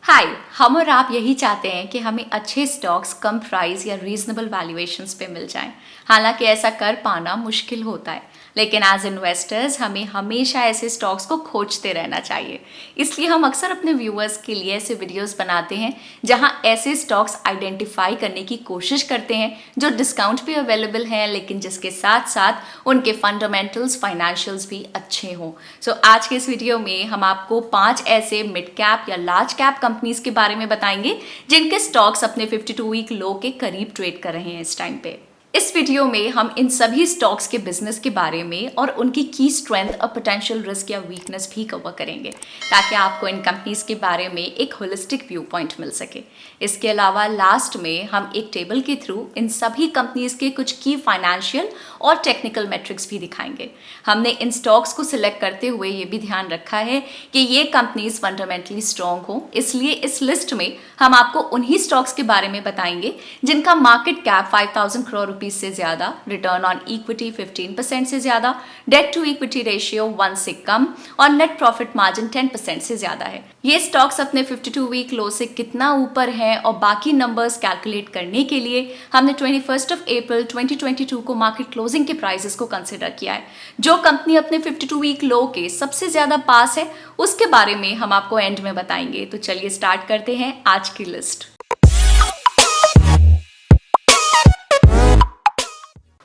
हाय, हम और आप यही चाहते हैं कि हमें अच्छे स्टॉक्स कम प्राइस या रीजनेबल वैल्यूएशंस पे मिल जाएं। हालांकि ऐसा कर पाना मुश्किल होता है, लेकिन एज इन्वेस्टर्स हमें हमेशा ऐसे स्टॉक्स को खोजते रहना चाहिए। इसलिए हम अक्सर अपने व्यूअर्स के लिए ऐसे वीडियोस बनाते हैं जहां ऐसे स्टॉक्स आइडेंटिफाई करने की कोशिश करते हैं जो डिस्काउंट पे अवेलेबल हैं, लेकिन जिसके साथ साथ उनके फंडामेंटल्स फाइनेंशियल्स भी अच्छे हों। सो आज के इस वीडियो में हम आपको 5 ऐसे मिड कैप या लार्ज कैप कंपनीज के बारे में बताएंगे जिनके स्टॉक्स अपने 52 वीक लो के करीब ट्रेड कर रहे हैं इस टाइम पे। इस वीडियो में हम इन सभी स्टॉक्स के बिजनेस के बारे में और उनकी की स्ट्रेंथ और पोटेंशियल रिस्क या वीकनेस भी कवर करेंगे, ताकि आपको इन कंपनीज के बारे में एक होलिस्टिक व्यू पॉइंट मिल सके। इसके अलावा लास्ट में हम एक टेबल के थ्रू इन सभी कंपनीज के कुछ की फाइनेंशियल और टेक्निकल मेट्रिक्स भी दिखाएंगे। हमने इन स्टॉक्स को सिलेक्ट करते हुए ये भी ध्यान रखा है कि ये कंपनीज फंडामेंटली स्ट्रॉन्ग हो, इसलिए इस लिस्ट में हम आपको उन्हीं स्टॉक्स के बारे में बताएंगे जिनका मार्केट कैप 5000 करोड़ रुपीस से ज्यादा, रिटर्न ऑन इक्विटी 15% से ज्यादा, डेट टू इक्विटी रेशियो 1 से कम और नेट प्रॉफिट मार्जिन 10% से ज्यादा है। ये स्टॉक्स अपने 52 वीक लो से कितना ऊपर हैं और बाकी नंबर्स कैलकुलेट करने के लिए हमने 21 अप्रैल 2022 को मार्केट क्लोजिंग के प्राइसेस को कंसिडर किया है। जो कंपनी अपने 52 वीक लो के सबसे ज्यादा पास है उसके बारे में हम आपको एंड में बताएंगे। तो चलिए स्टार्ट करते हैं आज की लिस्ट।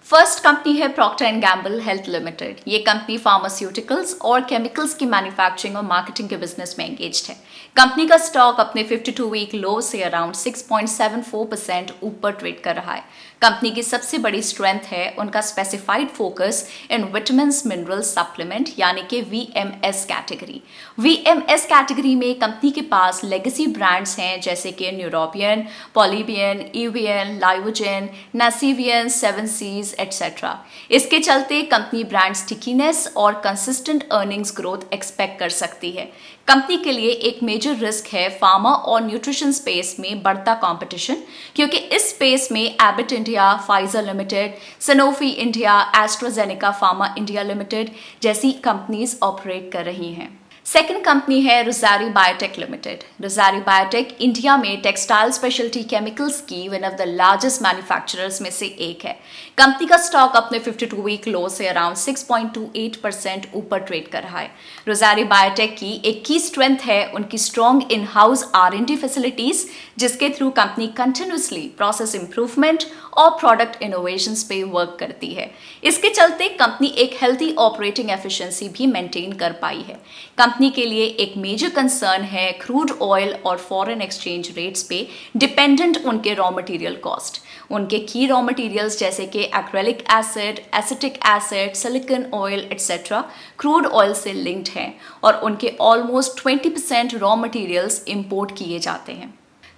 फर्स्ट कंपनी है Procter and Gamble health limited. ये कंपनी फार्मास्यूटिकल्स और केमिकल्स की मैन्युफैक्चरिंग और मार्केटिंग के बिजनेस में एंगेज्ड है। कंपनी का स्टॉक अपने 52 वीक लो से अराउंड 6.74% ऊपर ट्रेड कर रहा है। कंपनी की सबसे बड़ी स्ट्रेंथ है उनका specified focus in vitamins minerals supplement यानी कि वीएमएस कैटेगरी। वीएमएस कैटेगरी में कंपनी के पास लेगेसी ब्रांड्स हैं जैसे कि Neurobion, Polybion, Evion, Livogen, Nasivion, 7Cs etcetera. इसके चलते कंपनी ब्रांड स्टिकीनेस और कंसिस्टेंट अर्निंग्स ग्रोथ एक्सपेक्ट कर सकती है। कंपनी के लिए एक मेजर रिस्क है फार्मा और न्यूट्रिशन स्पेस में बढ़ता कंपटीशन, क्योंकि इस स्पेस में Abbott India, Pfizer limited, Sanofi India, AstraZeneca pharma India limited जैसी कंपनीज ऑपरेट कर रही हैं। सेकेंड कंपनी है रोज़ारी बायोटेक लिमिटेड। रोज़ारी बायोटेक इंडिया में टेक्सटाइल स्पेशलिटी केमिकल्स की one of the largest manufacturers में से एक है। कंपनी का स्टॉक अपने 52 वीक लो से अराउंड 6.28% ऊपर ट्रेड कर रहा है। रोज़ारी बायोटेक की एक की स्ट्रेंथ है उनकी strong in house R&D facilities, जिसके through company continuously process improvement और प्रोडक्ट इनोवेशंस पे वर्क करती है। इसके चलते कंपनी एक हेल्थी ऑपरेटिंग एफिशिएंसी भी मेंटेन कर पाई है। कंपनी के लिए एक मेजर कंसर्न है क्रूड ऑयल और फॉरेन एक्सचेंज रेट्स पे डिपेंडेंट उनके रॉ मटेरियल कॉस्ट। उनके की रॉ मटेरियल्स जैसे कि acrylic acid, acetic acid, silicone oil etcetera crude oil से लिंक्ड हैं और उनके ऑलमोस्ट 20% रॉ मटेरियल्स इंपोर्ट किए जाते हैं।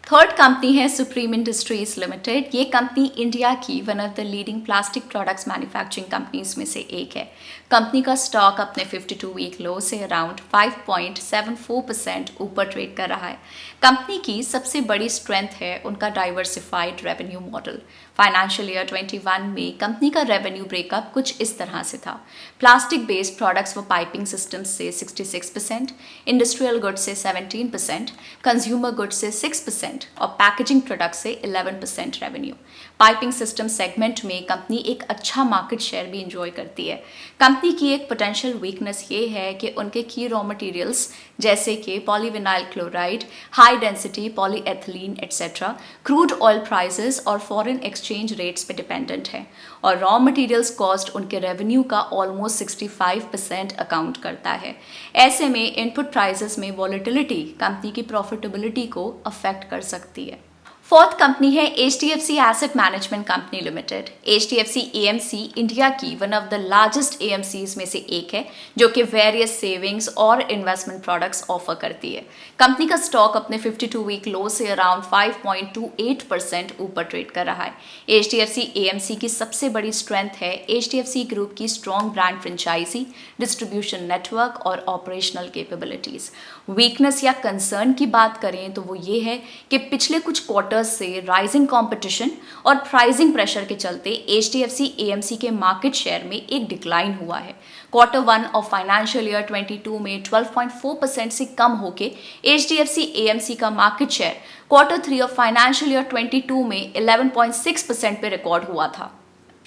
थर्ड कंपनी है सुप्रीम इंडस्ट्रीज लिमिटेड। ये कंपनी इंडिया की one of the leading plastic products manufacturing companies में से एक है। कंपनी का स्टॉक अपने 52 वीक लो से अराउंड 5.74% ऊपर ट्रेड कर रहा है। कंपनी की सबसे बड़ी स्ट्रेंथ है उनका diversified revenue model. Financial year 21 में कंपनी का रेवेन्यू ब्रेकअप कुछ इस तरह से था। प्लास्टिक बेस्ड प्रोडक्ट्स व पाइपिंग सिस्टम्स से 66%, इंडस्ट्रियल गुड्स से 17%, कंज्यूमर गुड्स से 6% और पैकेजिंग प्रोडक्ट से 11% रेवेन्यू। पाइपिंग सिस्टम सेगमेंट में कंपनी एक अच्छा मार्केट शेयर भी इंजॉय करती है। कंपनी की एक पोटेंशियल वीकनेस ये है कि उनके की रॉ मटेरियल्स जैसे कि polyvinyl chloride, high density polyethylene etcetera crude oil prices और फॉरेन एक्सचेंज रेट्स पे डिपेंडेंट है और रॉ मटेरियल्स कॉस्ट उनके रेवेन्यू का ऑलमोस्ट 65% अकाउंट करता है। ऐसे में इनपुट प्राइसेस में वॉलेटिलिटी कंपनी की प्रॉफिटेबिलिटी को अफेक्ट कर सकती है। फोर्थ कंपनी है HDFC asset management company limited. HDFC AMC India की one of the largest AMCs में से एक है जो कि वेरियस सेविंग्स और इन्वेस्टमेंट प्रोडक्ट्स ऑफर करती है। कंपनी का स्टॉक अपने 52 वीक लो से अराउंड 5.28% ऊपर ट्रेड कर रहा है। HDFC AMC की सबसे बड़ी स्ट्रेंथ है HDFC ग्रुप की strong brand franchise, distribution network और ऑपरेशनल कैपेबिलिटीज। वीकनेस या कंसर्न की बात करें तो वो ये है कि पिछले कुछ क्वार्टर क्वार्टर्स से राइजिंग कंपटीशन और प्राइसिंग प्रेशर के चलते HDFC AMC के मार्केट शेयर में एक डिक्लाइन हुआ है। क्वार्टर 1 ऑफ फाइनेंशियल ईयर 22 में 12.4% से कम होके HDFC AMC का market share quarter 3 of financial year 22 में 11.6% पे रिकॉर्ड हुआ था।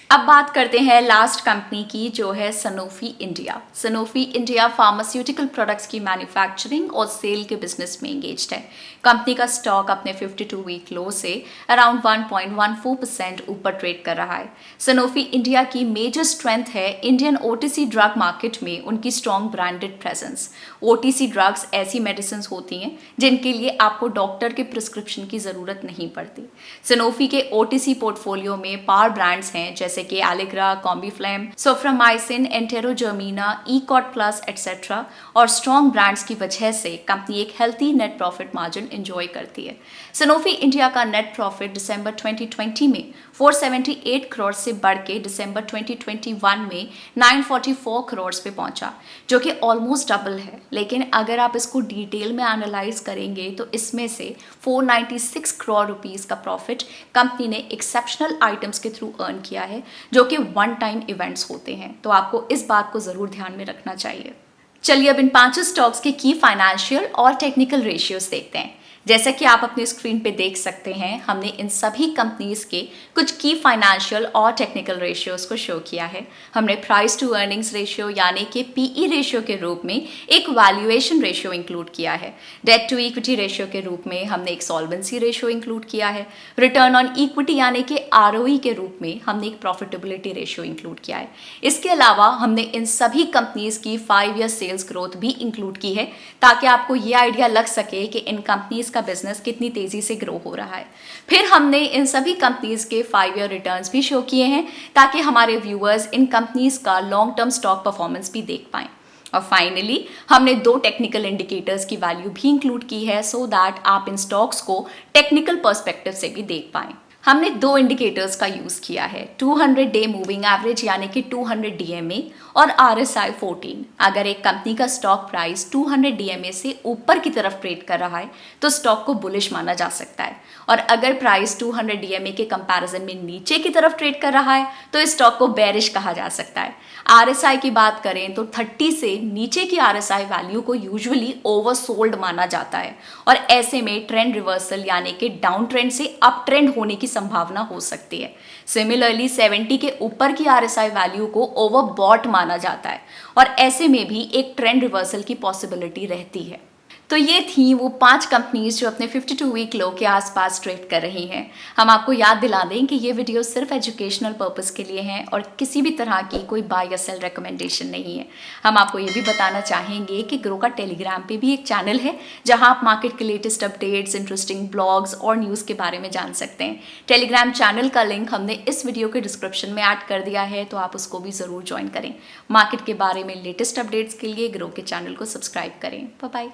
अब बात करते हैं लास्ट कंपनी की, जो है Sanofi India. Sanofi India pharmaceutical products की मैन्युफैक्चरिंग और सेल के बिजनेस में एंगेज्ड है। कंपनी का स्टॉक अपने 52 वीक लो से अराउंड 1.14% ऊपर ट्रेड कर रहा है। सनोफी इंडिया की मेजर स्ट्रेंथ है इंडियन OTC ड्रग मार्केट में उनकी strong branded presence. OTC drugs ऐसी मेडिसिन होती हैं जिनके लिए आपको डॉक्टर के प्रिस्क्रिप्शन की जरूरत नहीं पड़ती। सनोफी के OTC पोर्टफोलियो में पावर ब्रांड्स हैं जैसे कि Allegra, Combiflam, Soframycin, एंटेरोजर्मिना, ईकॉट plus etcetera, और स्ट्रॉन्ग ब्रांड्स की वजह से कंपनी एक healthy net profit margin enjoy करती है। सनोफी इंडिया का नेट प्रॉफिट दिसंबर 2020 में 478 करोड़ से बढ़ के दिसंबर 2021 में 944 करोड़ पे पहुंचा, जो कि ऑलमोस्ट डबल है। लेकिन अगर आप इसको डिटेल में एनालाइज करेंगे तो इसमें से 496 करोड़ रुपीस का प्रॉफिट कंपनी ने एक्सेप्शनल आइटम्स के थ्रू अर्न किया है, जो कि वन टाइम इवेंट्स होते हैं। तो आपको इस बात को जरूर ध्यान में रखना चाहिए। चलिए अब इन 5 स्टॉक्स के की फाइनेंशियल और टेक्निकल रेशियोज देखते हैं। जैसा कि आप अपने स्क्रीन पे देख सकते हैं, हमने इन सभी कंपनीज के कुछ की फाइनेंशियल और टेक्निकल रेशियोज को शो किया है। हमने प्राइस टू अर्निंग्स रेशियो यानी कि PE रेशियो के रूप में एक वैल्यूएशन रेशियो इंक्लूड किया है। डेट टू इक्विटी रेशियो के रूप में हमने एक सॉल्वेंसी रेशियो इंक्लूड किया है। रिटर्न ऑन इक्विटी यानी कि ROE के रूप में हमने एक प्रॉफिटेबिलिटी रेशियो इंक्लूड किया है। इसके अलावा हमने इन सभी कंपनीज की 5 ईयर सेल्स ग्रोथ भी इंक्लूड की है, ताकि आपको ये आइडिया लग सके कि इन कंपनीज का बिजनेस कितनी तेजी से ग्रो हो रहा है। फिर हमने इन सभी कंपनीज के 5 ईयर रिटर्न्स भी शो किए हैं, ताकि हमारे व्यूअर्स इन कंपनीज का लॉन्ग टर्म स्टॉक परफॉर्मेंस भी देख पाएं। और फाइनली हमने 2 टेक्निकल इंडिकेटर्स की वैल्यू भी इंक्लूड की है, सो दैट आप इन स्टॉक्स को टेक्निकल पर्सपेक्टिव से भी देख पाएं। हमने 2 इंडिकेटर्स का यूज किया है, 200 डे मूविंग एवरेज यानी कि 200 DMA और RSI 14। अगर एक कंपनी का स्टॉक प्राइस 200 DMA से ऊपर की तरफ ट्रेड कर रहा है तो स्टॉक को बुलिश माना जा सकता है, और अगर प्राइस 200 DMA के कंपैरिजन में नीचे की तरफ ट्रेड कर रहा है तो इस स्टॉक को बेरिश कहा जा सकता है। RSI की बात करें तो 30 से नीचे की RSI वैल्यू को यूजुअली ओवरसोल्ड माना जाता है, और ऐसे में ट्रेंड रिवर्सल यानी कि डाउन ट्रेंड से अप ट्रेंड होने की संभावना हो सकती है। सिमिलरली 70 के ऊपर की RSI वैल्यू को ओवरबॉट माना जाता है, और ऐसे में भी एक ट्रेंड रिवर्सल की पॉसिबिलिटी रहती है। तो ये थी वो 5 कंपनीज जो अपने 52 वीक लो के आसपास ट्रेड कर रही हैं। हम आपको याद दिला दें कि ये वीडियो सिर्फ एजुकेशनल पर्पस के लिए हैं और किसी भी तरह की कोई बाय या सेल रिकमेंडेशन नहीं है। हम आपको ये भी बताना चाहेंगे कि ग्रो का टेलीग्राम पे भी एक चैनल है, जहां आप मार्केट के लेटेस्ट अपडेट्स, इंटरेस्टिंग ब्लॉग्स और न्यूज़ के बारे में जान सकते हैं। टेलीग्राम चैनल का लिंक हमने इस वीडियो के डिस्क्रिप्शन में ऐड कर दिया है, तो आप उसको भी ज़रूर ज्वाइन करें। मार्केट के बारे में लेटेस्ट अपडेट्स के लिए ग्रो के चैनल को सब्सक्राइब करें। Bye bye.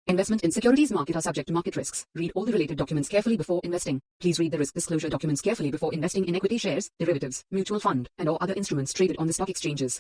Investment in securities market are subject to market risks. Read all the related documents carefully before investing. Please read the risk disclosure documents carefully before investing in equity shares, derivatives, mutual fund, and or other instruments traded on the stock exchanges.